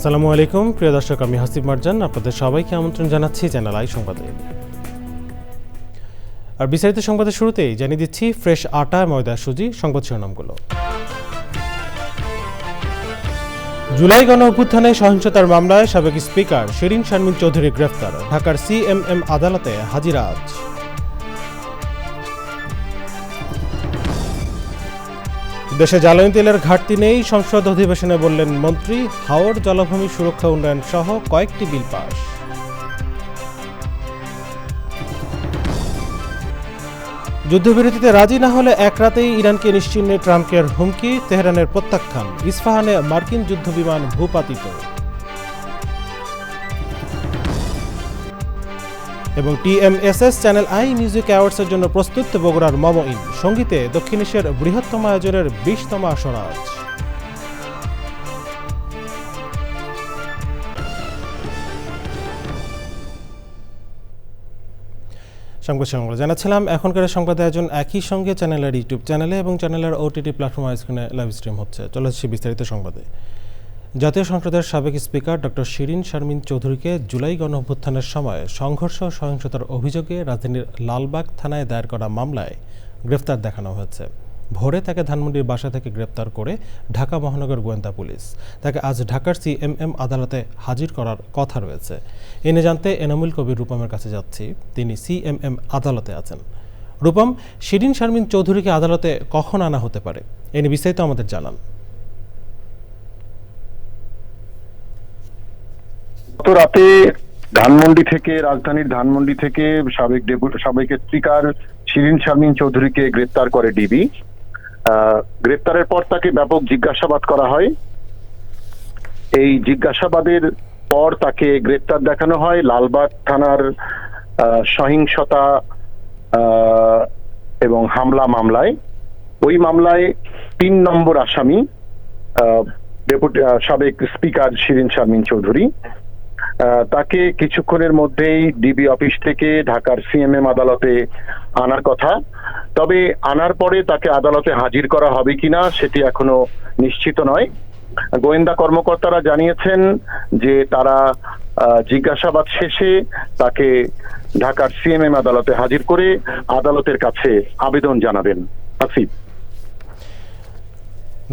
আসসালামু আলাইকুম প্রিয় দর্শক, আমি হাসিব মারজান আপনাদের সবাইকে আমন্ত্রণ জানাচ্ছি চ্যানেল আই সংবাদে। আর বিস্তারিত সংবাদের শুরুতেই জানিয়ে দিচ্ছি ফ্রেশ আটা, ময়দা, সুজি সংবাদ শিরোনামগুলো। জুলাই গণ অভ্যুত্থানে সহিংসতার মামলায় সাবেক স্পিকার শিরিন শারমিন চৌধুরী গ্রেফতার, ঢাকার সিএমএম আদালতে হাজির আজ। দেশে জ্বালানি তেলের ঘাটতি নেই, সংসদ অধিবেশনে বললেন মন্ত্রী। হাওর জলাভূমি সুরক্ষা উন্নয়ন সহ কয়েকটি বিল পাস। যুদ্ধবিরতিতে রাজি না হলে এক রাতেই ইরানকে নিশ্চিহ্নে ট্রাম্পের হুমকি, তেহরানের প্রত্যাখ্যান। ইস্পাহানে মার্কিন যুদ্ধবিমান ভূপাতিত। এবং টিএমএসএস চ্যানেল আই মিউজিক অ্যাওয়ার্ডসের জন্য প্রস্তুত বগুড়ার মমইন। সঙ্গীতে দক্ষিণ এশিয়ার বৃহত্তম আয়োজনের 20তম আসর আজ। সংবাদ শিরোনামগুলো জানাচ্ছিলাম। এখনকার সংবাদ আয়োজন একই সঙ্গে চ্যানেলের ইউটিউব চ্যানেলে এবং চ্যানেলের ওটিটি প্ল্যাটফর্ম স্ক্রিনে লাইভ স্ট্রিম হচ্ছে। চলে আসছি বিস্তারিত সংবাদে। জাতীয় সংসদের সাবেক স্পিকার ডক্টর শিরিন শারমিন চৌধুরীকে জুলাই গণ অভ্যুত্থানের সময় সংঘর্ষ সহিংসতার অভিযোগে রাজধানীর লালবাগ থানায় দায়ের করা মামলায় গ্রেফতার দেখানো হয়েছে। ভোরে তাকে ধানমন্ডির বাসা থেকে গ্রেপ্তার করে ঢাকা মহানগর গোয়েন্দা পুলিশ। তাকে আজ ঢাকার সিএমএম আদালতে হাজির করার কথা রয়েছে। এনে জানতে এনামুল কবির রূপমের কাছে যাচ্ছি, তিনি সিএমএম আদালতে আছেন। রূপম, শিরিন শারমিন চৌধুরীকে আদালতে কখন আনা হতে পারে, এ নিয়ে বিস্তারিত আমাদের জানান। গত রাতে রাজধানীর ধানমন্ডি থেকে সাবেক স্পিকার শিরিন শারমিন চৌধুরীকে গ্রেপ্তার করে ডিবি। গ্রেপ্তারের পর তাকে ব্যাপক জিজ্ঞাসাবাদ করা হয়। এই জিজ্ঞাসাবাদের পর তাকে গ্রেপ্তার দেখানো হয় লালবাগ থানার সহিংসতা এবং হামলা মামলায়। ওই মামলায় 3 নম্বর আসামি সাবেক স্পিকার শিরিন শারমিন চৌধুরী। তাকে কিছুক্ষণের মধ্যেই ডিবি অফিস থেকে ঢাকার সিএমএম আদালতে আনার কথা। তবে আনার পরে তাকে আদালতে হাজির করা হবে কিনা সেটি এখনো নিশ্চিত নয়। গোয়েন্দা কর্মকর্তারা জানিয়েছেন যে তারা জিজ্ঞাসাবাদ শেষে তাকে ঢাকার সিএমএম আদালতে হাজির করে আদালতের কাছে আবেদন জানাবেন। আসিফ,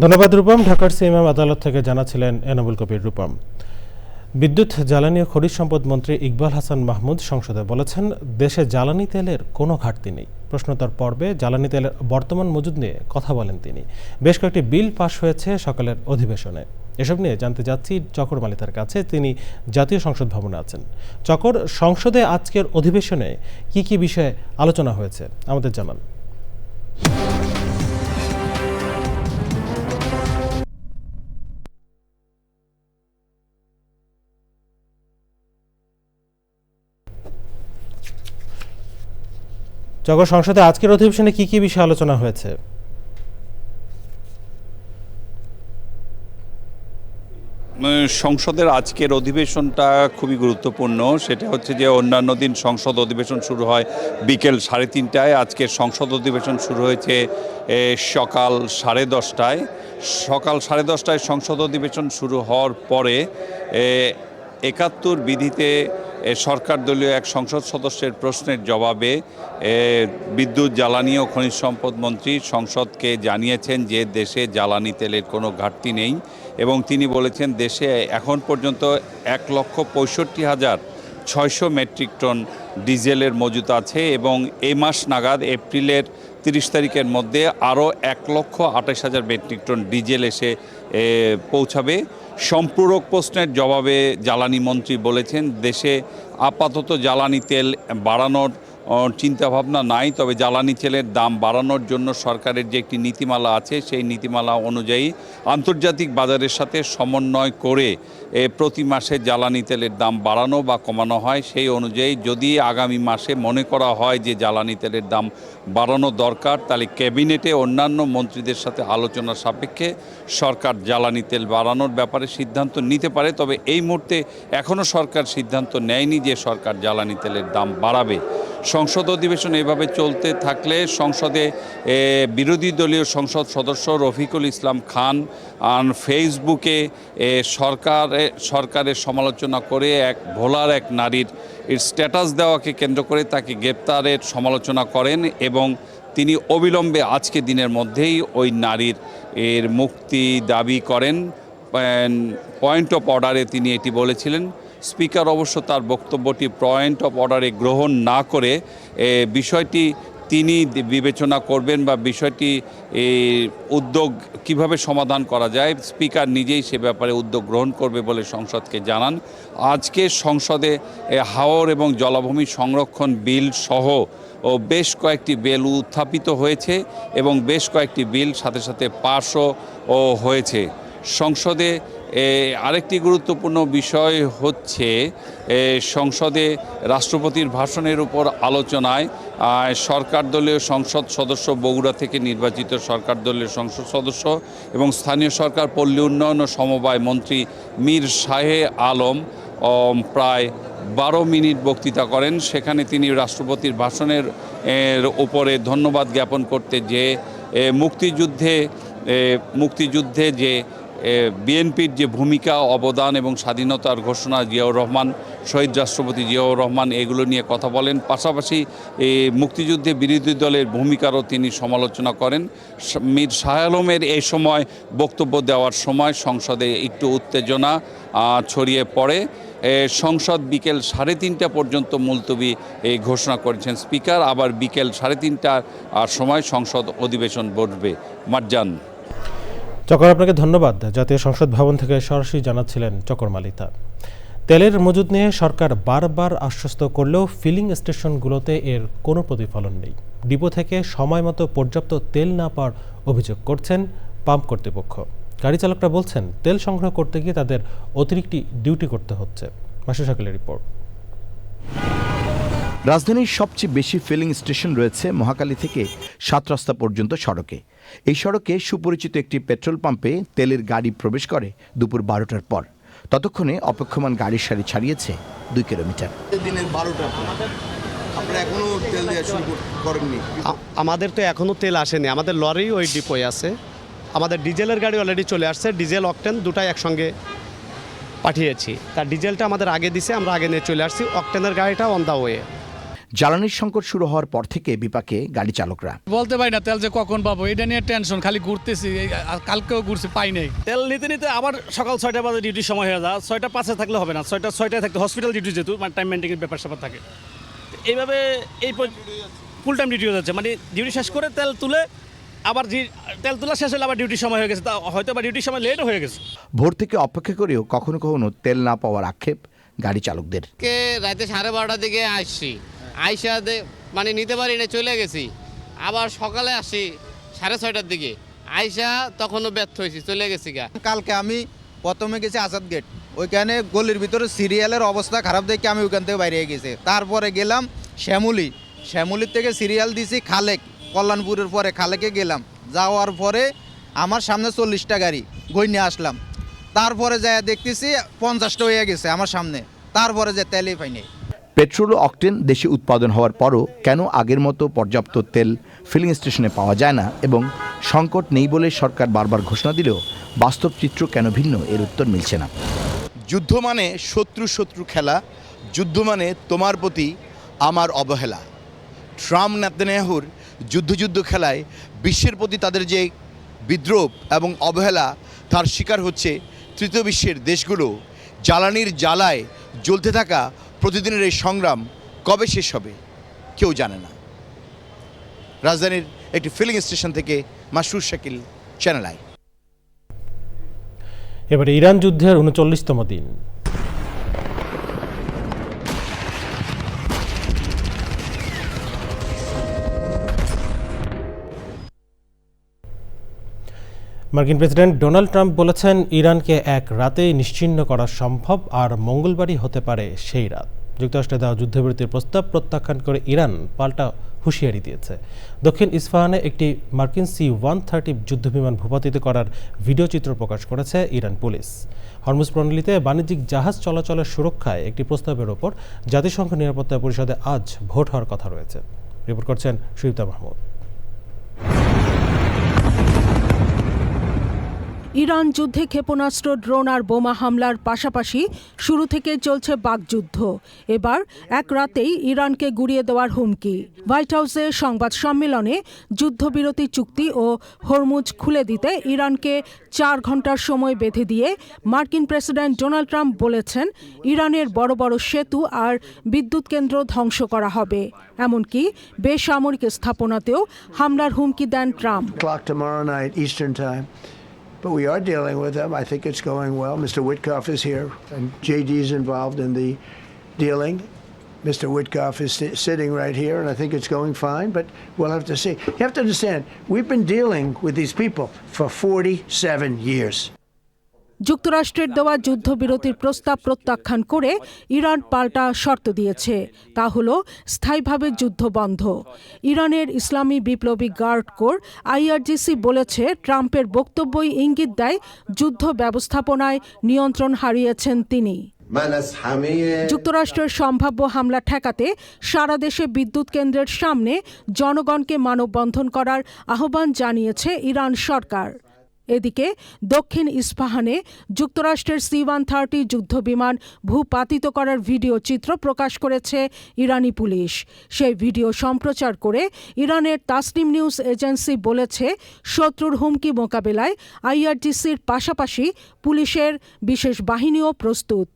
ধন্যবাদ রূপম। ঢাকার সিএমএম আদালত থেকে জানাচ্ছিলেন এনামুল কবির রূপম। বিদ্যুৎ, জ্বালানি ও খনিজ সম্পদ মন্ত্রী ইকবাল হাসান মাহমুদ সংসদে বলেছেন, দেশে জ্বালানি তেলের কোনো ঘাটতি নেই। প্রশ্নোত্তর পর্বে জ্বালানি তেলের বর্তমান মজুদ নিয়ে কথা বলেন তিনি। বেশ কয়েকটি বিল পাশ হয়েছে সকালের অধিবেশনে। এসব নিয়ে জানতে যাচ্ছি চকর মালিতার কাছে, তিনি জাতীয় সংসদ ভবনে আছেন। চকর, সংসদে আজকের অধিবেশনে কি কি বিষয়ে আলোচনা হয়েছে আমাদের জানান। চকর, সংসদে আজকের অধিবেশনে কি কি বিষয়ে আলোচনা হয়েছে? সংসদের আজকের অধিবেশনটা খুবই গুরুত্বপূর্ণ। সেটা হচ্ছে যে অন্যান্য দিন সংসদ অধিবেশন শুরু হয় বিকেল 3:30টায়। আজকের সংসদ অধিবেশন শুরু হয়েছে সকাল 10:30টায়। সকাল 10:30টায় সংসদ অধিবেশন শুরু হওয়ার পরে 71 বিধিতে সরকার দলীয় এক সংসদ সদস্যের প্রশ্নের জবাবে বিদ্যুৎ, জ্বালানি ও খনিজ সম্পদ মন্ত্রী সংসদকে জানিয়েছেন যে দেশে জ্বালানি তেলের কোনো ঘাটতি নেই এবং তিনি বলেছেন দেশে এখন পর্যন্ত 1,65,600 মেট্রিক টন ডিজেলের মজুত আছে এবং এই মাস নাগাদ এপ্রিলের 30 তারিখের মধ্যে আরও 1,28,000 মেট্রিক টন ডিজেল এসে পৌঁছাবে। সম্পূরক প্রশ্নের জবাবে জ্বালানি মন্ত্রী বলেছেন দেশে আপাতত জ্বালানি তেল বাড়ানোর চিন্তাভাবনা নাই, তবে জ্বালানি তেলের দাম বাড়ানোর জন্য সরকারের যে একটি নীতিমালা আছে সেই নীতিমালা অনুযায়ী আন্তর্জাতিক বাজারের সাথে সমন্বয় করে প্রতি মাসে জ্বালানি তেলের দাম বাড়ানো বা কমানো হয়। সেই অনুযায়ী যদি আগামী মাসে মনে করা হয় যে জ্বালানি তেলের দাম বাড়ানো দরকার, তাহলে ক্যাবিনেটে অন্যান্য মন্ত্রীদের সাথে আলোচনা সাপেক্ষে সরকার জ্বালানি তেল বাড়ানোর ব্যাপারে সিদ্ধান্ত নিতে পারে। তবে এই মুহূর্তে এখনও সরকার সিদ্ধান্ত নেয়নি যে সরকার জ্বালানি তেলের দাম বাড়াবে। সংসদ অধিবেশন এভাবে চলতে থাকলে সংসদে বিরোধী দলীয় সংসদ সদস্য রফিকুল ইসলাম খান ফেসবুকে সরকারের সমালোচনা করে এক ভোলার এক নারীর স্ট্যাটাস দেওয়াকে কেন্দ্র করে তাকে গ্রেপ্তারের সমালোচনা করেন এবং তিনি অবিলম্বে আজকে দিনের মধ্যেই ওই নারীর মুক্তি দাবি করেন। পয়েন্ট অফ অর্ডারে তিনি এটি বলেছিলেন। স্পিকার অবশ্য তার বক্তব্যটি পয়েন্ট অফ অর্ডারে গ্রহণ না করে বিষয়টি তিনি বিবেচনা করবেন বা বিষয়টি উদ্যোগ কিভাবে সমাধান করা যায় স্পিকার নিজেই সে ব্যাপারে উদ্যোগ গ্রহণ করবে বলে সংসদকে জানান। আজকে সংসদে হাওর এবং জলাভূমি সংরক্ষণ বিল সহ বেশ কয়েকটি বিল উত্থাপিত হয়েছে এবং বেশ কয়েকটি বিল সাথে সাথে পাসও হয়েছে। সংসদে আরেকটি গুরুত্বপূর্ণ বিষয় হচ্ছে সংসদে রাষ্ট্রপতির ভাষণের উপর আলোচনায় সরকার দলীয় সংসদ সদস্য বগুড়া থেকে নির্বাচিত সরকার দলীয় সংসদ সদস্য এবং স্থানীয় সরকার পল্লী উন্নয়ন ও সমবায় মন্ত্রী মীর শাহে আলম প্রায় 12 মিনিট বক্তৃতা করেন। সেখানে তিনি রাষ্ট্রপতির ভাষণের উপরে ধন্যবাদ জ্ঞাপন করতে যে মুক্তিযুদ্ধে যে বিএনপির যে ভূমিকা অবদান এবং স্বাধীনতার ঘোষণা জিয়াউর রহমান শহীদ রাষ্ট্রপতি জিয়াউর রহমান এগুলো নিয়ে কথা বলেন। পাশাপাশি মুক্তিযুদ্ধে বিরোধী দলের ভূমিকারও তিনি সমালোচনা করেন। মীর শাহ আলমের এই সময় বক্তব্য দেওয়ার সময় সংসদে একটু উত্তেজনা ছড়িয়ে পড়ে। সংসদ বিকেল 3:30 পর্যন্ত মুলতবি ঘোষণা করেছেন স্পিকার। আবার বিকেল 3:30টার সময় সংসদ অধিবেশন বসবে। মারজান। চকর, আপনাকে ধন্যবাদ। জাতীয় সংসদ ভবন থেকে সরাসরি জানাচ্ছিলেন চকর মালিতা। তেলের মজুদ নিয়ে সরকার বারবার আশ্বস্ত করলেও ফিলিং স্টেশনগুলোতে এর কোনো প্রতিফলন নেই। ডিপো থেকে সময় মতো পর্যাপ্ত তেল না পাওয়ার অভিযোগ করছেন পাম্প কর্তৃপক্ষ। গাড়ি চালকরা বলছেন তেল সংগ্রহ করতে গিয়ে তাদের অতিরিক্ত ডিউটি করতে হচ্ছে। মাসুদ শাকিলের রিপোর্ট। রাজধানীর সবচেয়ে বেশি ফিলিং স্টেশন রয়েছে মহাখালী থেকে 7 রাস্তা পর্যন্ত সড়কে। এই সড়কে সুপরিচিত একটি পেট্রোল পাম্পে তেলের গাড়ি প্রবেশ করে দুপুর 12টার পর। ততক্ষণে অপেক্ষমান গাড়ির সারি ছাড়িয়েছে 2 কিলোমিটার। দিনের 12টা আপনারা এখনো তেল দেওয়া শুরু করেননি? আমাদের তো এখনো তেল আসেনি। আমাদের লরি ওই ডিপোয় আছে। আমাদের ডিজেলের গাড়ি অলরেডি চলে আসছে। ডিজেল অকটেন দুটাই একসঙ্গে পাঠিয়েছি। তার ডিজেলটা আমাদের আগে দিছে, আমরা আগে নিয়ে চলে আসছি। অকটেনের গাড়িটা অন দা ওয়ে। জ্বালানির সংকট শুরু হওয়ার পর থেকে বিপাকে গাড়ি চালকরা। বলতে পারি না তেল যে কখন পাবো, এটা নিয়ে টেনশন। খালি ঘুরতেছি, কালকেও ঘুরছি, পাই নাই। তেল নিতে নিতে আবার সকাল 6টা বাজে ডিউটির সময় হয়ে যায়। 6টা 5-এ থাকলে হবে না, 6টায় থাকতে হসপিটাল ডিউটি যেহেতু মানে টাইম মেনটেনের ব্যাপার স্যাপার থাকে। এইভাবে এই ফুল টাইম ডিউটি হয়ে যাচ্ছে। মানে ডিউটি শেষ করে তেল তুলে আবার তেল তোলা শেষ হলে আবার ডিউটির সময় হয়ে গেছে, তা হয়তো বা ডিউটির সময় লেটও হয়ে গেছে। ভোর থেকে অপেক্ষা করেও কখনো কখনো তেল না পাওয়ার আক্ষেপ গাড়ি চালকদের। রাতে 12:30টার দিকে আসছি, আইসা মানে নিতে পারি না, চলে গেছি। আবার সকালে আসি 6:30টার দিকে, আইসা তখনও ব্যর্থ হয়েছি, চলে গেছি গা। কালকে আমি প্রথমে গেছি আজাদ গেট, ওইখানে গলির ভিতরে সিরিয়ালের অবস্থা খারাপ দেখে আমি ওইখান থেকে বাইরে গেছি। তারপরে গেলাম শ্যামুলির থেকে সিরিয়াল দিছি খালেক, কল্যাণপুরের পরে খালেকে গেলাম। যাওয়ার পরে আমার সামনে 40টা গাড়ি গইনে আসলাম। তারপরে যায় দেখতেছি 50টা হয়ে গেছে আমার সামনে। তারপরে যে তেলই পাইনি। পেট্রোল ও অকটেন দেশে উৎপাদন হওয়ার পরও কেন আগের মতো পর্যাপ্ত তেল ফিলিং স্টেশনে পাওয়া যায় না এবং সংকট নেই বলে সরকার বারবার ঘোষণা দিলেও বাস্তব চিত্র কেন ভিন্ন, এর উত্তর মিলছে না। যুদ্ধ মানে শত্রু খেলা, যুদ্ধ মানে তোমার প্রতি আমার অবহেলা। ট্রাম্প নেতানিয়াহুর যুদ্ধ খেলায় বিশ্বের প্রতি তাদের যে বিদ্রোহ এবং অবহেলা তার শিকার হচ্ছে তৃতীয় বিশ্বের দেশগুলো। জ্বালানির জ্বালায় জ্বলতে থাকা প্রতিদিনের এই সংগ্রাম কবে শেষ হবে কেউ জানে না। রাজধানীর একটি ফিলিং স্টেশন থেকে মাসুদ শাকিল, চ্যানেল আই। এবারে ইরান যুদ্ধের 39তম দিন। মার্কিন প্রেসিডেন্ট ডোনাল্ড ট্রাম্প বলেছেন ইরানকে এক রাতেই নিশ্চিহ্ন করা সম্ভব আর মঙ্গলবারই হতে পারে সেই রাত। যুক্তরাষ্ট্রে দেওয়া যুদ্ধবিরতির প্রস্তাব প্রত্যাখ্যান করে ইরান পাল্টা হুঁশিয়ারি দিয়েছে। দক্ষিণ ইস্পাহানে একটি মার্কিন C-130 যুদ্ধবিমান ভূপাতিত করার ভিডিও চিত্র প্রকাশ করেছে ইরান পুলিশ। হরমুজ প্রণালীতে বাণিজ্যিক জাহাজ চলাচলের সুরক্ষায় একটি প্রস্তাবের ওপর জাতিসংঘ নিরাপত্তা পরিষদে আজ ভোট হওয়ার কথা রয়েছে। রিপোর্ট করছেন সুইতা মাহমুদ। ইরান যুদ্ধে ক্ষেপণাস্ত্র, ড্রোন আর বোমা হামলার পাশাপাশি শুরু থেকে চলছে বাকযুদ্ধ। এবার এক রাতেই ইরানকে গুঁড়িয়ে দেওয়ার হুমকি। হোয়াইট হাউসে সংবাদ সম্মেলনে যুদ্ধবিরতি চুক্তি ও হরমুজ খুলে দিতে ইরানকে 4 ঘন্টার সময় বেঁধে দিয়ে মার্কিন প্রেসিডেন্ট ডোনাল্ড ট্রাম্প বলেছেন, ইরানের বড় বড় সেতু আর বিদ্যুৎ কেন্দ্র ধ্বংস করা হবে। এমনকি বেসামরিক স্থাপনাতেও হামলার হুমকি দেন Trump. But we are dealing with them. I think it's going well. Mr. Witkoff is here, and JD is involved in the dealing. Mr. Witkoff is sitting right here, and I think it's going fine, but we'll have to see. You have to understand, we've been dealing with these people for 47 years. যুক্তরাষ্ট্রের দেওয়া যুদ্ধবিরতির প্রস্তাব প্রত্যাখ্যান করে Iran পাল্টা শর্ত দিয়েছে। তা হলো স্থায়ীভাবে যুদ্ধ বন্ধ। ইরানের ইসলামী বিপ্লবী গার্ড কোর IRGC বলেছে, ট্রাম্পের বক্তব্যই ইঙ্গিত দেয় যুদ্ধ ব্যবস্থাপনায় নিয়ন্ত্রণ হারিয়েছেন তিনি। যুক্তরাষ্ট্রের সম্ভাব্য হামলা ঠেকাতে সারা দেশে বিদ্যুৎ কেন্দ্রের সামনে জনগণকে মানববন্ধন করার আহ্বান জানিয়েছে ইরান সরকার। এদিকে দক্ষিণ ইস্পাহানে যুক্তরাষ্ট্রের C-130 যুদ্ধবিমান ভূপাতিত করার ভিডিও চিত্র প্রকাশ করেছে ইরানি পুলিশ। সেই ভিডিও সম্প্রচার করে ইরানের তাসনিম নিউজ এজেন্সি বলেছে, শত্রুর হুমকি মোকাবেলায় IRGCর পাশাপাশি পুলিশের বিশেষ বাহিনীও প্রস্তুত।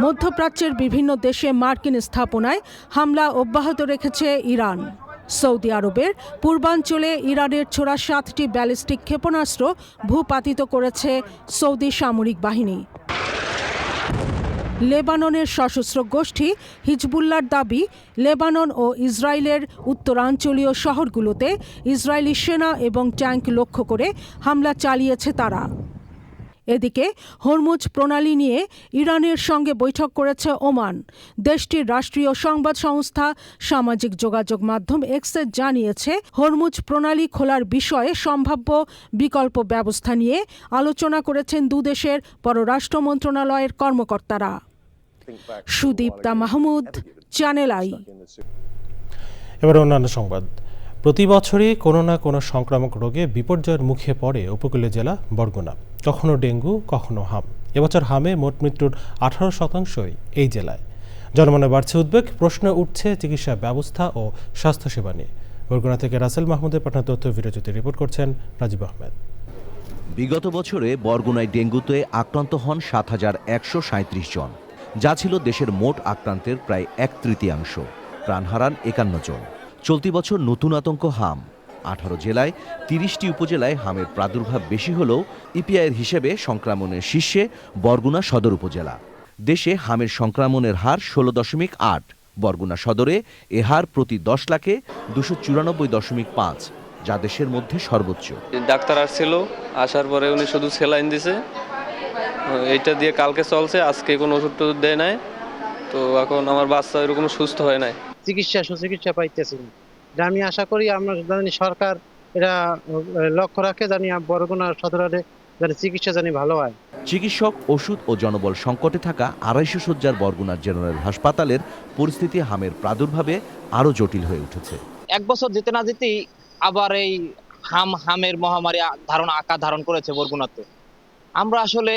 মধ্যপ্রাচ্যের বিভিন্ন দেশে মার্কিন স্থাপনায় হামলা অব্যাহত রেখেছে ইরান। সৌদি আরবের পূর্বাঞ্চলে ইরানের ছোড়া 7টি ব্যালিস্টিক ক্ষেপণাস্ত্র ভূপাতিত করেছে সৌদি সামরিক বাহিনী। লেবাননের সশস্ত্র গোষ্ঠী হিজবুল্লাহর দাবি, লেবানন ও ইসরায়েলের উত্তরাঞ্চলীয় শহরগুলোতে ইসরায়েলি সেনা এবং ট্যাঙ্ক লক্ষ্য করে হামলা চালিয়েছে তারা। এদিকে হরমুজ প্রণালী নিয়ে ইরানের সঙ্গে বৈঠক করেছে ওমান। দেশটির রাষ্ট্রীয় সংবাদ সংস্থা সামাজিক যোগাযোগ মাধ্যম এক্সে জানিয়েছে, হরমুজ প্রণালী খোলার বিষয়ে সম্ভাব্য বিকল্প ব্যবস্থা নিয়ে আলোচনা করেছেন দুদেশের পররাষ্ট্র মন্ত্রণালয়ের কর্মকর্তারা। Sudipta Mahmud, channel I. এবার অন্যান্য সংবাদ। প্রতি বছরই কোনো না কোনো সংক্রামক রোগে বিপর্যয়ের মুখে পড়ে উপকূলীয় জেলা বরগুনা। কখনো ডেঙ্গু, কখনো হাম। এবছর হামে মোট মৃত্যুর 18% এই জেলায়। জনমনে বাড়ছে উদ্বেগ, প্রশ্ন উঠছে চিকিৎসা ব্যবস্থা ও স্বাস্থ্যসেবা নিয়ে। বরগুনা থেকে রাসেল মাহমুদের পাঠানো তথ্য ভিডিওচিত্রে রিপোর্ট করছেন রাজীব আহমেদ। বিগত বছরে বরগুনায় ডেঙ্গুতে আক্রান্ত হন 7,137 জন, যা ছিল দেশের মোট আক্রান্তের প্রায় 1/3। প্রাণ হারান 51 জন। চলতি বছর নতুন আতঙ্ক হাম। 18 জেলায় 30টি উপজেলায় হামের প্রাদুর্ভাব বেশি হলেও ইপিআইয়ের হিসেবে সংক্রমণের শীর্ষে বরগুনা সদর উপজেলা। দেশে হামের সংক্রমণের হার 16.8। বরগুনা সদরে এ হার প্রতি 10 লাখে 294.5, যা দেশের মধ্যে সর্বোচ্চ। ডাক্তার আসছিল, আসার পরে উনি শুধু সেলাইন দিছে, এইটা দিয়ে কালকে চলছে, আজকে কোনো ওষুধ টষুধ দেয় নাই। তো এখন আমার বাচ্চা এরকম সুস্থ হয় নাই। সুচিকিৎসা পাইতেছি না। আমি আশা করি আমরা জানি সরকার এটা লক্ষ্য রাখে, জানি বরগুনা সদরে জানি চিকিৎসা জানি ভালো হয়। চিকিৎসক, ওষুধ ও জনবল সংকটে থাকা 250 শয্যার বরগুনার জেনারেল হাসপাতালের পরিস্থিতি হামের প্রাদুর্ভাবে আরও জটিল হয়ে উঠেছে। এক বছর যেতে না যেতেই আবার এই হামের মহামারী আকার ধারণ করেছে বরগুনাতে। আমরা আসলে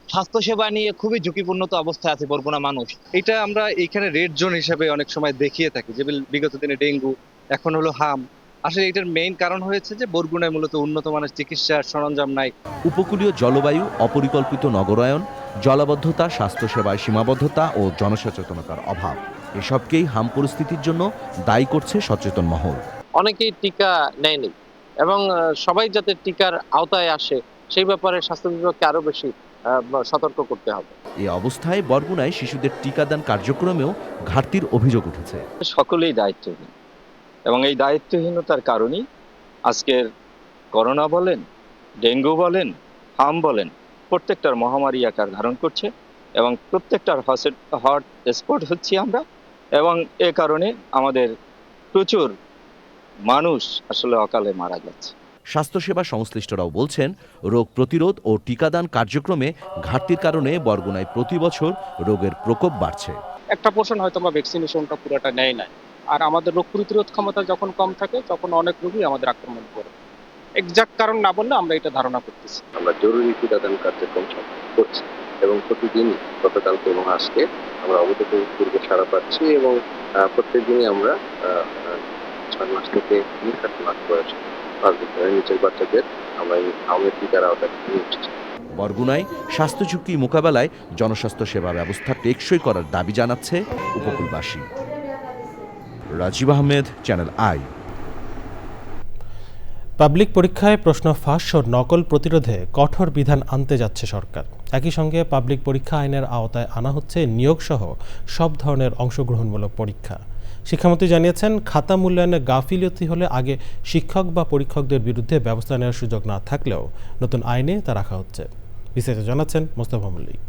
স্বাস্থ্যসেবা নিয়ে খুবই ঝুঁকিপূর্ণ তো অবস্থায় আছে বরগুনা মানুষ। এটা আমরা এখানে রেড জোন হিসেবে অনেক সময় দেখিয়ে থাকি, যে বিগত দিনে ডেঙ্গু, এখন হলো হাম। আসলে এটার মেইন কারণ হয়েছে যে বরগুনায় মূলত উন্নত মানের চিকিৎসার সরঞ্জাম নাই। উপকূলীয় জলবায়ু, অপরিকল্পিত নগরায়ন, জলাবদ্ধতা, স্বাস্থ্যসেবায় সীমাবদ্ধতা ও জনসচেতনতার অভাব, এসবকেই হাম পরিস্থিতির জন্য দায়ী করছে সচেতন মহল। অনেকেই টিকা নেয়নি এবং সবাই যাতে টিকার আওতায় আসে সেই ব্যাপারে স্বাস্থ্য বিভাগকে আরো বেশি সতর্ক করতে হবে। এই অবস্থায় বরগুনায় শিশুদের টিকাদান কার্যক্রমেও ঘাটতির অভিযোগ উঠেছে। সকলেই দায়িত্বহীন এবং এই দায়িত্বহীনতার কারণেই আজকের করোনা বলেন, ডেঙ্গু বলেন, হাম বলেন, প্রত্যেকটার মহামারী আকার ধারণ করছে এবং প্রত্যেকটার হট স্পট হচ্ছি আমরা, এবং এ কারণে আমাদের প্রচুর মানুষ আসলে অকালে মারা যাচ্ছে। স্বাস্থ্যসেবা সংশ্লিষ্টরাও বলছেন, রোগ প্রতিরোধ ও টিকাদান কার্যক্রমে ঘাটতির কারণে বরগুনায় প্রতি বছর রোগের প্রকোপ বাড়ছে। একটা পোর্শন হয়তো আমরা ভ্যাকসিনেশনটা পুরোটা নেয় না, আর আমাদের রোগ প্রতিরোধ ক্ষমতা যখন কম থাকে তখন অনেক রোগী আমাদের আক্রমণ করে। এক্সাক্ট কারণ না বললে আমরা এটা ধারণা করতেছি। আমরা জরুরি টিকাদান কার্যক্রম করছি এবং প্রতিদিনই গতকালকে এবং আজকে আমরা অভূতপূর্ব সাড়া পাচ্ছি এবং প্রত্যেকদিনই আমরা 6 মাস থেকে 7 মাস বয়স নিচের বাচ্চাদের আমরা এই আওয়ামী টিকার আওতায় নিয়ে এসেছি। বরগুনায় স্বাস্থ্য ঝুঁকি মোকাবেলায় জনস্বাস্থ্য সেবা ব্যবস্থা টেকসই করার দাবি জানাচ্ছে উপকূলবাসী। Rajib Ahmed, channel I. Public পরীক্ষায় প্রশ্ন ফাঁস ও নকল প্রতিরোধে কঠোর বিধান আনতে যাচ্ছে সরকার। একই সঙ্গে পাবলিক পরীক্ষা আইনের আওতায় আনা হচ্ছে নিয়োগসহ সব ধরনের অংশগ্রহণমূলক পরীক্ষা। শিক্ষামন্ত্রী জানিয়েছেন, খাতা মূল্যায়নে গাফিলতি হলে আগে শিক্ষক বা পরীক্ষকদের বিরুদ্ধে ব্যবস্থা নেওয়ার সুযোগ না থাকলেও নতুন আইনে তা রাখা হচ্ছে। বিস্তারিত জানাচ্ছেন মোস্তফা মল্লিক।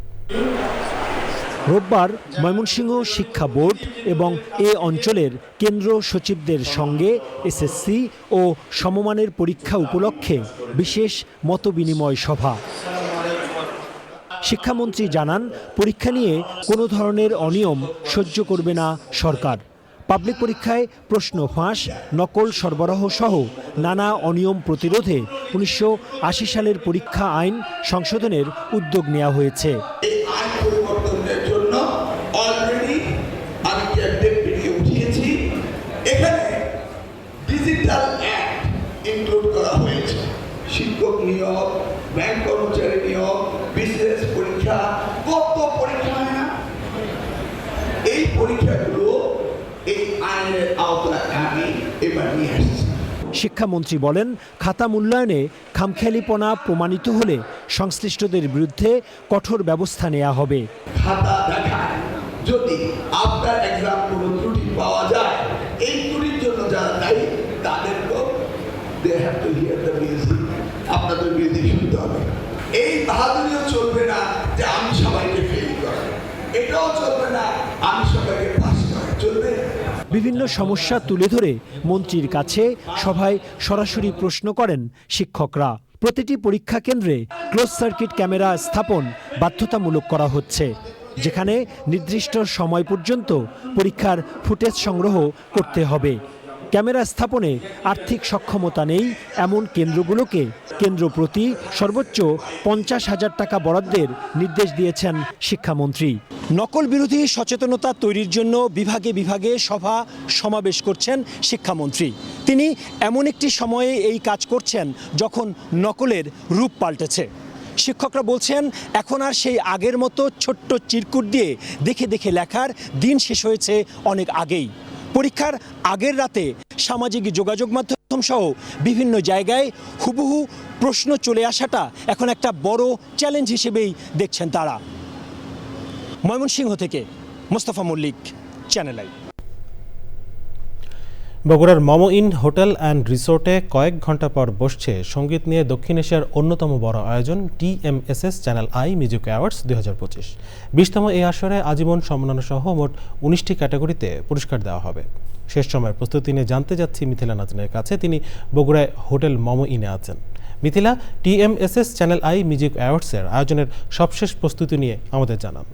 রোববার ময়মনসিংহ শিক্ষা বোর্ড এবং এ অঞ্চলের কেন্দ্র সচিবদের সঙ্গে এসএসসি ও সমমানের পরীক্ষা উপলক্ষে বিশেষ মতবিনিময় সভা। শিক্ষামন্ত্রী জানান, পরীক্ষা নিয়ে কোনো ধরনের অনিয়ম সহ্য করবে না সরকার। পাবলিক পরীক্ষায় প্রশ্ন ফাঁস, নকল সরবরাহ সহ নানা অনিয়ম প্রতিরোধে 1980 সালের পরীক্ষা আইন সংশোধনের উদ্যোগ নেওয়া হয়েছে। শিক্ষক নিয়োগ, ব্যাংক কর্মচারী নিয়োগ, বিশেষ পরীক্ষা, কত পরীক্ষা হয় না? এই পরীক্ষাগুলো এই আইনের আওতায় আমি এবার নিয়ে আসছি। শিক্ষামন্ত্রী বলেন, খাতা মূল্যায়নে খামখেয়ালিপনা প্রমাণিত হলে সংশ্লিষ্টদের বিরুদ্ধে কঠোর ব্যবস্থা নেওয়া হবে। খাতা দেখায় যদি আফটার এক্সাম কোনো ত্রুটি পাওয়া যায়, এই ত্রুটির জন্য যারা দায়ী তাদেরকেও they have to hear the music, আপনাদের মিউজিক শুনতে হবে। এই বাহাদুরিও চলবে না যে আমি সবাইকে ফেল করি, এটাও চলবে না আমি সবাইকে পাস করি, চলবে। বিভিন্ন সমস্যা তুলে ধরে মন্ত্রীর কাছে সভায় সরাসরি প্রশ্ন করেন শিক্ষকরা। প্রতিটি পরীক্ষা কেন্দ্রে ক্লোজ সার্কিট ক্যামেরা স্থাপন বাধ্যতামূলক করা হচ্ছে, যেখানে নির্দিষ্ট সময় পর্যন্ত পরীক্ষার ফুটেজ সংগ্রহ করতে হবে। ক্যামেরা স্থাপনে আর্থিক সক্ষমতা নেই এমন কেন্দ্রগুলোকে কেন্দ্র প্রতি সর্বোচ্চ 50,000 টাকা বরাদ্দের নির্দেশ দিয়েছেন শিক্ষামন্ত্রী। নকল বিরোধী সচেতনতা তৈরির জন্য বিভাগে বিভাগে সভা সমাবেশ করছেন শিক্ষামন্ত্রী। তিনি এমন একটি সময়ে এই কাজ করছেন যখন নকলের রূপ পাল্টেছে। শিক্ষকরা বলছেন, এখন আর সেই আগের মতো ছোট্ট চিরকুট দিয়ে দেখে দেখে লেখার দিন শেষ হয়েছে অনেক আগেই। পরীক্ষার আগের রাতে সামাজিক যোগাযোগ মাধ্যম সহ বিভিন্ন জায়গায় হুবহু প্রশ্ন চলে আসাটা এখন একটা বড় চ্যালেঞ্জ হিসেবেই দেখছেন তারা। ময়মনসিংহ থেকে মোস্তফা মল্লিক, চ্যানেল আই। বগুড়ার মমো ইন হোটেল অ্যান্ড রিসোর্টে কয়েক ঘন্টা পর বসছে সঙ্গীত নিয়ে দক্ষিণ এশিয়ার অন্যতম বড় আয়োজন TMSS channel I music awards 2025। 20তম এই আসরে আজীবন সম্মাননা সহ মোট 19টি ক্যাটাগরিতে পুরস্কার দেওয়া হবে। শেষ সময়ের প্রস্তুতি নিয়ে জানতে যাচ্ছি মিথিলা নাজনের কাছে। তিনি বগুড়ায় হোটেল মমো ইনে আছেন। Mithila, TMSS channel I music অ্যাওয়ার্ডসের আয়োজনের সবশেষ প্রস্তুতি নিয়ে আমাদের জানান।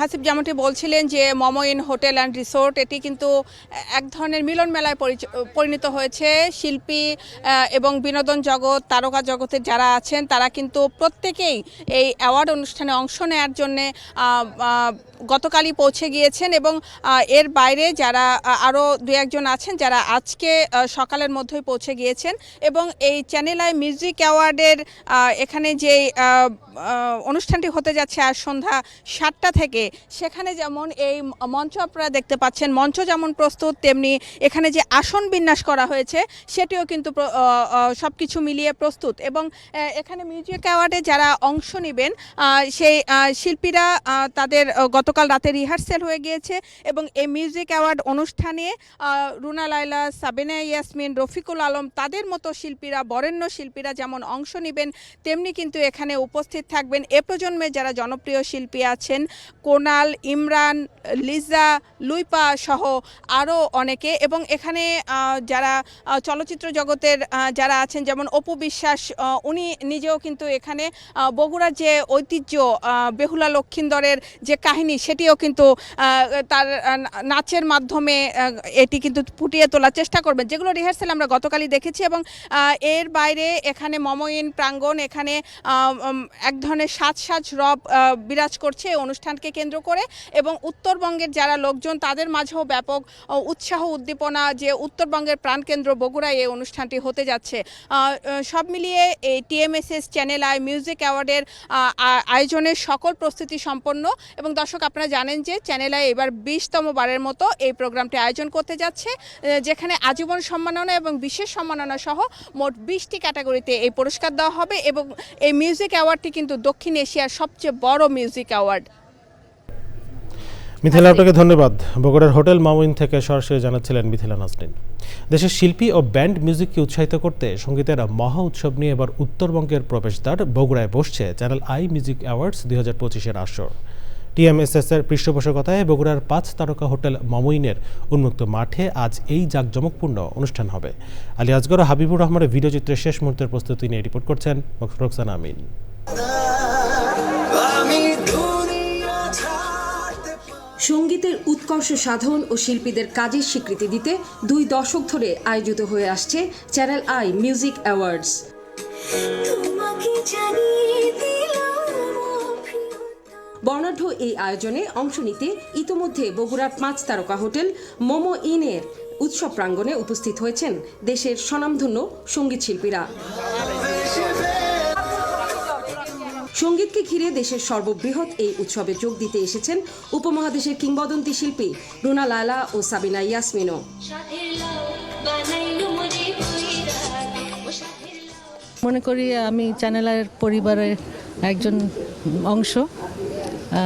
হাসিব যেমনটি বলছিলেন যে momo in hotel and resort এটি কিন্তু এক ধরনের মিলন মেলায় পরিণত হয়েছে। শিল্পী এবং বিনোদন জগৎ, তারকা জগতের যারা আছেন তারা কিন্তু প্রত্যেকেই এই অ্যাওয়ার্ড অনুষ্ঠানে অংশ নেওয়ার জন্যে গতকালই পৌঁছে গিয়েছেন এবং এর বাইরে যারা আরও দু একজন আছেন যারা আজকে সকালের মধ্যেই পৌঁছে গিয়েছেন এবং এই চ্যানেল আই মিউজিক অ্যাওয়ার্ডের এখানে যে অনুষ্ঠানটি হতে যাচ্ছে আজ সন্ধ্যা 7টা থেকে সেখানে যেমন এই মঞ্চ আপনারা দেখতে পাচ্ছেন, মঞ্চ যেমন প্রস্তুত তেমনি এখানে যে আসন বিন্যাস করা হয়েছে সেটিও কিন্তু সব কিছু মিলিয়ে প্রস্তুত। এবং এখানে মিউজিক অ্যাওয়ার্ডে যারা অংশ নেবেন সেই শিল্পীরা তাদের গতকাল রাতে রিহার্সেল হয়ে গিয়েছে এবং এই মিউজিক অ্যাওয়ার্ড অনুষ্ঠানে রুনা লায়লা, সাবিনা ইয়াসমিন, রফিকুল আলম তাদের মতো শিল্পীরা, বরেণ্য শিল্পীরা যেমন অংশ নেবেন তেমনি কিন্তু এখানে উপস্থিত থাকবেন এ প্রজন্মের যারা জনপ্রিয় শিল্পী আছেন, কোনাল, ইমরান, লিজা, লুইপা সহ আরও অনেকে। এবং এখানে যারা চলচ্চিত্র জগতের যারা আছেন যেমন অপু বিশ্বাস, উনি নিজেও কিন্তু এখানে বগুড়ার যে ঐতিহ্য বেহুলা লক্ষিন্দরের যে কাহিনী সেটিও কিন্তু তার নাচের মাধ্যমে এটি কিন্তু ফুটিয়ে তোলার চেষ্টা করবেন, যেগুলো রিহার্সেল আমরা গতকালই দেখেছি। এবং এর বাইরে এখানে মমইন প্রাঙ্গণ, এখানে এক ধরনের সাজ রব বিরাজ করছে এই অনুষ্ঠানকে কেন্দ্র করে এবং উত্তরবঙ্গের যারা লোকজন তাদের মাঝেও ব্যাপক উৎসাহ উদ্দীপনা যে উত্তরবঙ্গের প্রাণকেন্দ্র বগুড়ায় এই অনুষ্ঠানটি হতে যাচ্ছে। সব মিলিয়ে এই TMSS চ্যানেল আই মিউজিক অ্যাওয়ার্ডের আয়োজনের সকল প্রস্তুতি সম্পন্ন। এবং দর্শক আপনারা জানেন যে চ্যানেল আই এবার 20তম বারের মতো এই প্রোগ্রামটি আয়োজন করতে যাচ্ছে, যেখানে আজীবন সম্মাননা এবং বিশেষ সম্মাননা সহ মোট 20টি ক্যাটাগরিতে এই পুরস্কার দেওয়া হবে। এবং এই মিউজিক অ্যাওয়ার্ডটি কিন্তু দক্ষিণ এশিয়ার সবচেয়ে বড় মিউজিক অ্যাওয়ার্ড। মিথিলা, আপনাকে ধন্যবাদ। বগুড়ার হোটেল মামুইন থেকে সরাসরি জানাচ্ছিলেন মিথিলা নাজনীন। দেশের শিল্পী ও ব্যান্ড মিউজিককে উৎসাহিত করতে সঙ্গীতের মহা উৎসব নিয়ে এবার উত্তরবঙ্গের প্রবেশদ্বার বগুড়ায় বসছে চ্যানেল আই মিউজিক অ্যাওয়ার্ডস 2025-এর আসর। TMSS এর পৃষ্ঠপোষকতায় বগুড়ার 5 তারকা হোটেল মামুইনের উন্মুক্ত মাঠে আজ এই জাঁকজমকপূর্ণ অনুষ্ঠান হবে। আলী আজগর ও হাবিবুর রহমানের ভিডিওচিত্রের শেষ মুহূর্তের প্রস্তুতি নিয়ে রিপোর্ট করছেন রোকসানা আমিন। সঙ্গীতের উৎকর্ষ সাধন ও শিল্পীদের কাজের স্বীকৃতি দিতে 2 দশক ধরে আয়োজিত হয়ে আসছে চ্যানেল আই মিউজিক অ্যাওয়ার্ডস। বর্ণাঢ্য এই আয়োজনে অংশ নিতে ইতোমধ্যে বগুড়ার 5 তারকা হোটেল মমইনের উৎসব প্রাঙ্গণে উপস্থিত হয়েছেন দেশের স্বনামধন্য সঙ্গীত শিল্পীরা। সঙ্গীতকে ঘিরে দেশের সর্ববৃহৎ এই উৎসবে যোগ দিতে এসেছেন উপমহাদেশের কিংবদন্তি শিল্পী রুনা লায়লা ও সাবিনা ইয়াসমিনও। মনে করি আমি চ্যানেলের পরিবারের একজন অংশ,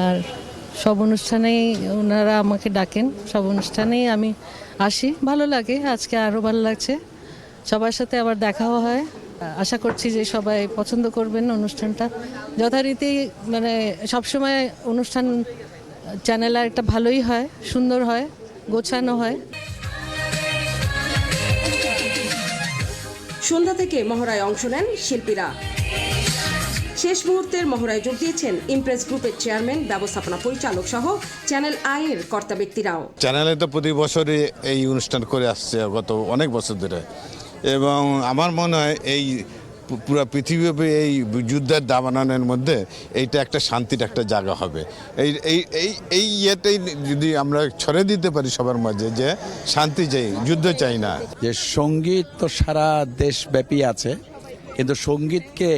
আর সব অনুষ্ঠানেই ওনারা আমাকে ডাকেন, সব অনুষ্ঠানেই আমি আসি, ভালো লাগে। আজকে আরও ভালো লাগছে, সবার সাথে আবার দেখাও হয়। আশা করছি যে সবাই পছন্দ করবেন অনুষ্ঠানটা। যথারীতি মানে সবসময় অনুষ্ঠান চ্যানেলে একটা ভালোই হয়, সুন্দর হয়, গোছানো হয়। সন্ধ্যা থেকে মহড়ায় অংশ নেন শিল্পীরা। শেষ মুহূর্তের মহড়ায় যোগ দিয়েছেন ইমপ্রেস গ্রুপের চেয়ারম্যান, ব্যবস্থাপনা পরিচালক সহ চ্যানেল আই এর কর্তা ব্যক্তিরাও। চ্যানেলে তো প্রতি বছরই এই অনুষ্ঠান করে আসছে গত অনেক বছর ধরে, এবং আমার মনে হয় এই পুরো পৃথিবীব্যাপী এই যুদ্ধের দাবাননের মধ্যে এইটা একটা শান্তির একটা জায়গা হবে। এই ইয়েতেই যদি আমরা ছড়ে দিতে পারি সবার মাঝে যে শান্তি চাই, যুদ্ধ চাই না। যে সঙ্গীত তো সারা দেশব্যাপী আছে, কিন্তু সঙ্গীতকে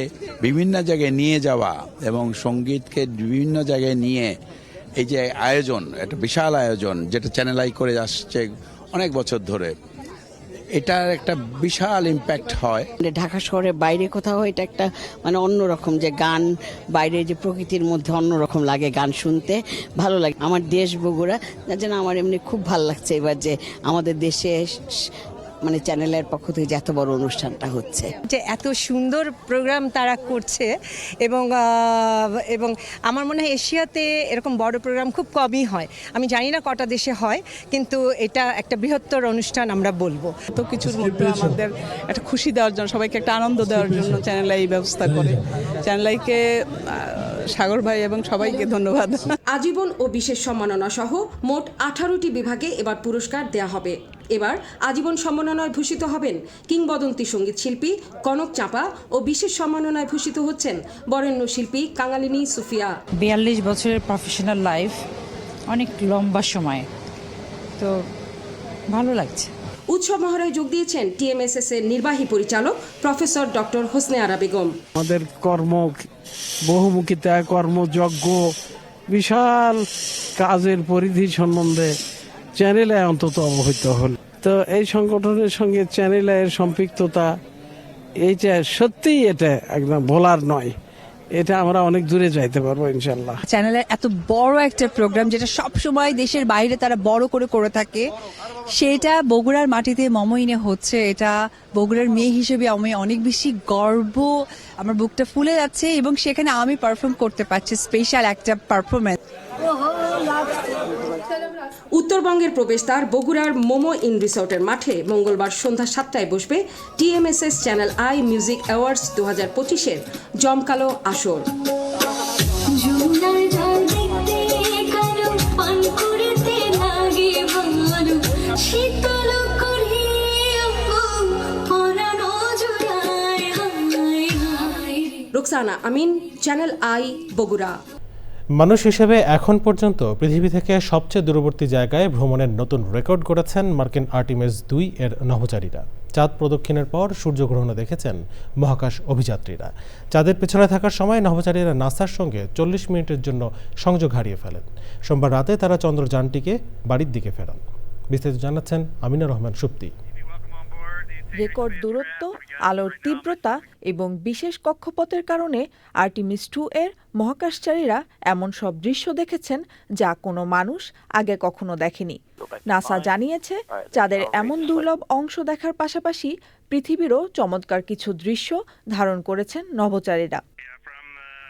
বিভিন্ন জায়গায় নিয়ে যাওয়া এবং সঙ্গীতকে বিভিন্ন জায়গায় নিয়ে এই যে আয়োজন, একটা বিশাল আয়োজন যেটা চ্যানেল আই করে আসছে অনেক বছর ধরে, এটার একটা বিশাল ইম্প্যাক্ট হয়। ঢাকা শহরের বাইরে কোথাও এটা একটা মানে অন্যরকম, যে গান বাইরে যে প্রকৃতির মধ্যে অন্যরকম লাগে, গান শুনতে ভালো লাগে। আমার দেশ বগুড়া, যার জন্য আমার এমনি খুব ভালো লাগছে এবার যে আমাদের দেশে মানে চ্যানেলের পক্ষ থেকে যে এত বড় অনুষ্ঠানটা হচ্ছে, যে এত সুন্দর প্রোগ্রাম তারা করছে। এবং এবং আমার মনে হয় এশিয়াতে এরকম বড় প্রোগ্রাম খুব কমই হয়। আমি জানি না কটা দেশে হয়, কিন্তু এটা একটা বৃহত্তর অনুষ্ঠান আমরা বলবো। তো কিছুর মধ্যে আমাদের একটা খুশি দেওয়ার জন্য, সবাইকে একটা আনন্দ দেওয়ার জন্য চ্যানেল আই ব্যবস্থা করে। চ্যানেল আইকে, সাগর ভাই এবং সবাইকে ধন্যবাদ। আজীবন ও বিশেষ সম্মাননা সহ মোট 18টি বিভাগে এবার পুরস্কার দেয়া হবে। এবার আজীবন সম্মাননায় ভূষিত হবেন কিংবদন্তি সঙ্গীত শিল্পী কনক চাঁপা ও বিশেষ সম্মাননায় ভূষিত হচ্ছেন বরেণ্য শিল্পী কাঙালিনী সুফিয়া। 42 বছরের প্রফেশনাল লাইফ, অনেক লম্বা সময়, তো ভালো লাগছে। উৎসব মহড়ায় যোগ দিয়েছেন TMSS এর নির্বাহী পরিচালক প্রফেসর ডক্টর হোসনে আরা বেগম। আমাদের কর্ম বহুমুখিতা, কর্মযজ্ঞ বিশাল কাজের পরিধি সম্বন্ধে চ্যানেল আই অন্তত অবহিত হল। তো এই সংগঠনের সঙ্গে চ্যানেল আইয়ের সম্পৃক্ততা এইটা সত্যিই এটা একদম বলার নয়, এটা আমরা অনেক দূরে যাইতে পারবো ইনশাল্লাহ। চ্যানেলের এত বড় একটা প্রোগ্রাম যেটা সব সময় দেশের বাইরে তারা বড় করে থাকে, সেটা বগুড়ার মাটিতে মমইনে হচ্ছে, এটা বগুড়ার মেয়ে হিসেবে আমি অনেক বেশি গর্ব, আমার বুকটা ফুলে যাচ্ছে এবং সেখানে আমি পারফর্ম করতে পারছি, স্পেশাল একটা পারফরমেন্স। উত্তরবঙ্গের প্রবেশদ্বার বগুড়ার মোমো ইন রিসোর্টের মাঠে মঙ্গলবার সন্ধ্যা 7টায় বসবে TMSS channel I music awards 2025-এর জমকালো আসর। Ruksana Amin, channel I, Bogura. মানুষ হিসেবে এখন পর্যন্ত পৃথিবী থেকে সবচেয়ে দূরবর্তী জায়গায় ভ্রমণের নতুন রেকর্ড গড়েছেন মার্কিন আর্টিমিস 2 এর নভোচারীরা। চাঁদ প্রদক্ষিণের পর সূর্যগ্রহণও দেখেছেন মহাকাশ অভিযাত্রীরা। চাঁদের পেছনে থাকার সময় নভোচারীরা নাসার সঙ্গে 40 মিনিটের জন্য সংযোগ হারিয়ে ফেলেন। সোমবার রাতে তারা চন্দ্রযানটিকে বাড়ির দিকে ফেরান। বিস্তারিত জানাচ্ছেন আমিনা রহমান সুপ্তি। রেকর্ড দূরত্ব, আলোর তীব্রতা এবং বিশেষ কক্ষপথের কারণে আর্টিমিস 2 এর মহাকাশচারীরা এমন সব দৃশ্য দেখেছেন যা কোনো মানুষ আগে কখনো দেখেনি। নাসা জানিয়েছে, চাঁদের এমন দুর্লভ অংশ দেখার পাশাপাশি পৃথিবীরও চমৎকার কিছু দৃশ্য ধারণ করেছেন নভোচারীরা।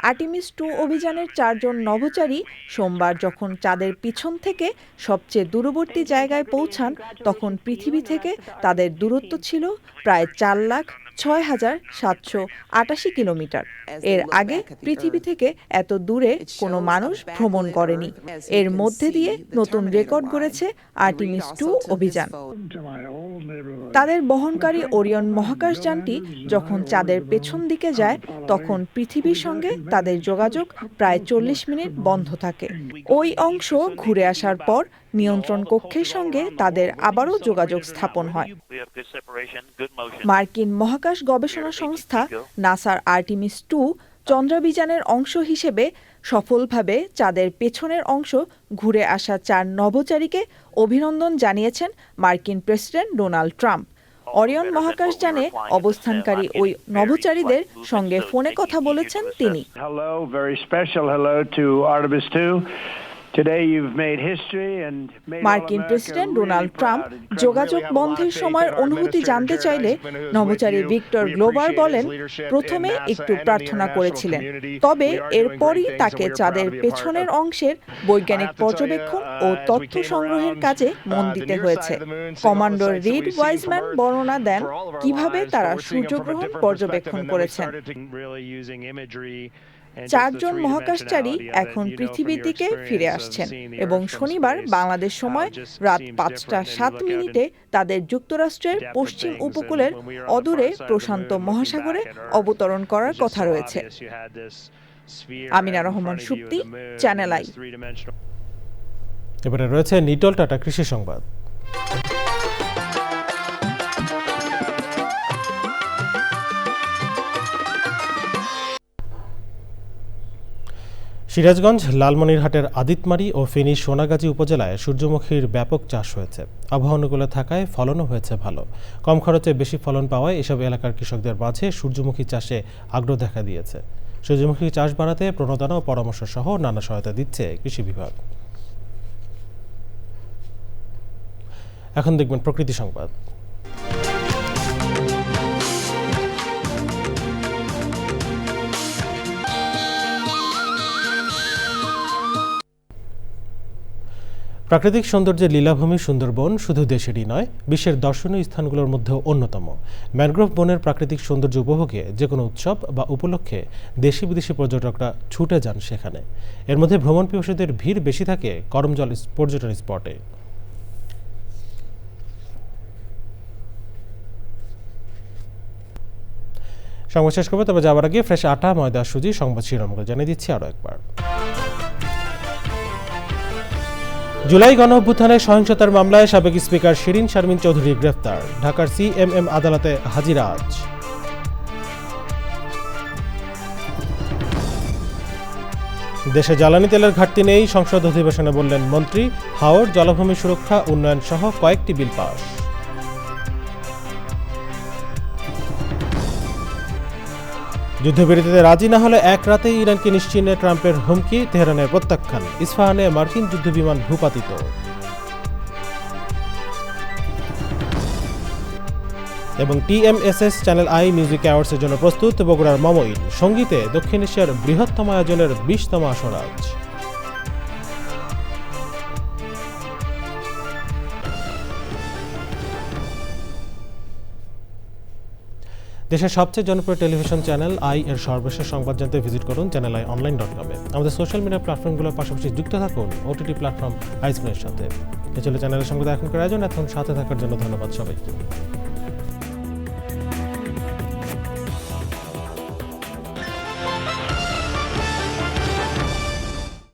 আর্টিমিস 2 অভিযানের 4 জন নভোচারী সোমবার যখন চাঁদের পিছন থেকে সবচেয়ে দূরবর্তী জায়গায় পৌঁছান, তখন পৃথিবী থেকে তাদের দূরত্ব ছিল প্রায় 4,06,788 কিলোমিটার। এর আগে পৃথিবী থেকে এত দূরে কোনো মানুষ ভ্রমণ করেনি। এর মধ্যে দিয়ে নতুন রেকর্ড গড়েছে আর্টিমিস 2 অভিযান। তাদের বহনকারী ওরিয়ন মহাকাশযানটি যখন চাঁদের পেছন দিকে যায়, তখন পৃথিবীর সঙ্গে তাদের যোগাযোগ প্রায় 40 মিনিট বন্ধ থাকে। ওই অংশ ঘুরে আসার পর নিয়ন্ত্রণ কক্ষের সঙ্গে তাদের আবারও যোগাযোগ স্থাপন হয়। মার্কিন মহাকাশ গবেষণা সংস্থা নাসার আর্টিমিস 2 চন্দ্রাভিযানের অংশ হিসেবে সফলভাবে চাঁদের পেছনের অংশ ঘুরে আসা 4 নভোচারীকে অভিনন্দন জানিয়েছেন মার্কিন প্রেসিডেন্ট ডোনাল্ড ট্রাম্প। অরিয়ন মহাকাশযানে অবস্থানকারী ওই নভোচারীদের সঙ্গে ফোনে কথা বলেছেন তিনি। মার্কিন প্রেসিডেন্ট ডোনাল্ড ট্রাম্প যোগাযোগ বন্ধের সময়ের অনুভূতি জানতে চাইলে নভোচারী ভিক্টর গ্লোবার বলেন, প্রথমে একটু প্রার্থনা করেছিলেন, তবে এরপরই তাকে চাঁদের পেছনের অংশের বৈজ্ঞানিক পর্যবেক্ষণ ও তথ্য সংগ্রহের কাজে মন দিতে হয়েছে। কমান্ডার রিড ওয়াইজম্যান বর্ণনা দেন কিভাবে তারা সূর্যগ্রহণ পর্যবেক্ষণ করেছেন। 4 জন মহাকাশচারী এখন পৃথিবীর দিকে ফিরে আসছেন এবং শনিবার বাংলাদেশ সময় রাত 5:07 তাদের যুক্তরাষ্ট্রের পশ্চিম উপকূলের অদূরে প্রশান্ত মহাসাগরে অবতরণ করার কথা রয়েছে। Amina Rahman Supti, channel I. এবারে রয়েছে নিটল টাটা কৃষি সংবাদ। সিরাজগঞ্জ, লালমনিরহাটের আদিতমারি ও ফেনী সোনাগাজী উপজেলায় সূর্যমুখীর ব্যাপক চাষ হয়েছে। আবহাওয়া অনুকূলে থাকায় ফলনও হয়েছে ভালো। কম খরচে বেশি ফলন পাওয়ায় এসব এলাকার কৃষকদের মাঝে সূর্যমুখী চাষে আগ্রহ দেখা দিয়েছে। সূর্যমুখী চাষ বাড়াতে প্রণোদনা ও পরামর্শ সহ নানা সহায়তা দিচ্ছে কৃষি বিভাগ। এখন দেখবেন প্রকৃতি সংবাদ। প্রাকৃতিক সৌন্দর্যের লীলাভূমি সুন্দরবন শুধু দেশেরই নয়, বিশ্বের দর্শনীয় স্থানগুলোর মধ্যেও অন্যতম। ম্যানগ্রোভ বনের প্রাকৃতিক সৌন্দর্য উপভোগে যে কোনো উৎসব বা উপলক্ষে দেশি বিদেশি পর্যটকরা ছুটে যান সেখানে। এর মধ্যে ভ্রমণ পিপাসুদের ভিড় বেশি থাকে করমজল পর্যটন স্পটে। সংবাদ শেষ করবো, তবে যাওয়ার আগে ফ্রেশ আটা, ময়দা, সুজি সংবাদ শিরোনামগুলো জানিয়ে দিচ্ছি আরও একবার। জুলাই গণ অভ্যুত্থানে সহিংসতার মামলায় সাবেক স্পিকার শিরিন শারমিন চৌধুরী গ্রেফতার। ঢাকার CMM আদালতে হাজিরা আজ। দেশে জ্বালানি তেলের ঘাটতি নেই, সংসদ অধিবেশনে বললেন মন্ত্রী। হাওর, জলাভূমি সুরক্ষা, উন্নয়ন সহ কয়েকটি বিল পাস। যুদ্ধবিরতিতে রাজি না হলে এক রাতেই ইরানকে নিশ্চিহ্নে ট্রাম্পের হুমকি, তেহরানের প্রত্যাখ্যান। ইস্পাহানে মার্কিন যুদ্ধবিমান ভূপাতিত। এবং TMSS চ্যানেল আই মিউজিক অ্যাওয়ার্ডসের জন্য প্রস্তুত বগুড়ার মমইন। সঙ্গীতে দক্ষিণ এশিয়ার বৃহত্তম আয়োজনের 20তম আসর আজ। দেশের সবচেয়ে জনপ্রিয় টেলিভিশন চ্যানেল আই এর সর্বশেষ সংবাদ জানতে ভিজিট করুন channelionline.com-এ। আমাদের সোশ্যাল মিডিয়া প্ল্যাটফর্মগুলোর পাশাপাশি যুক্ত থাকুন OTT প্ল্যাটফর্ম আইস্ক্রিনের সাথে। এ ছিল চ্যানেলের সংবাদ এখনকার আয়োজন। এখন সাথে থাকার জন্য ধন্যবাদ সবাইকে।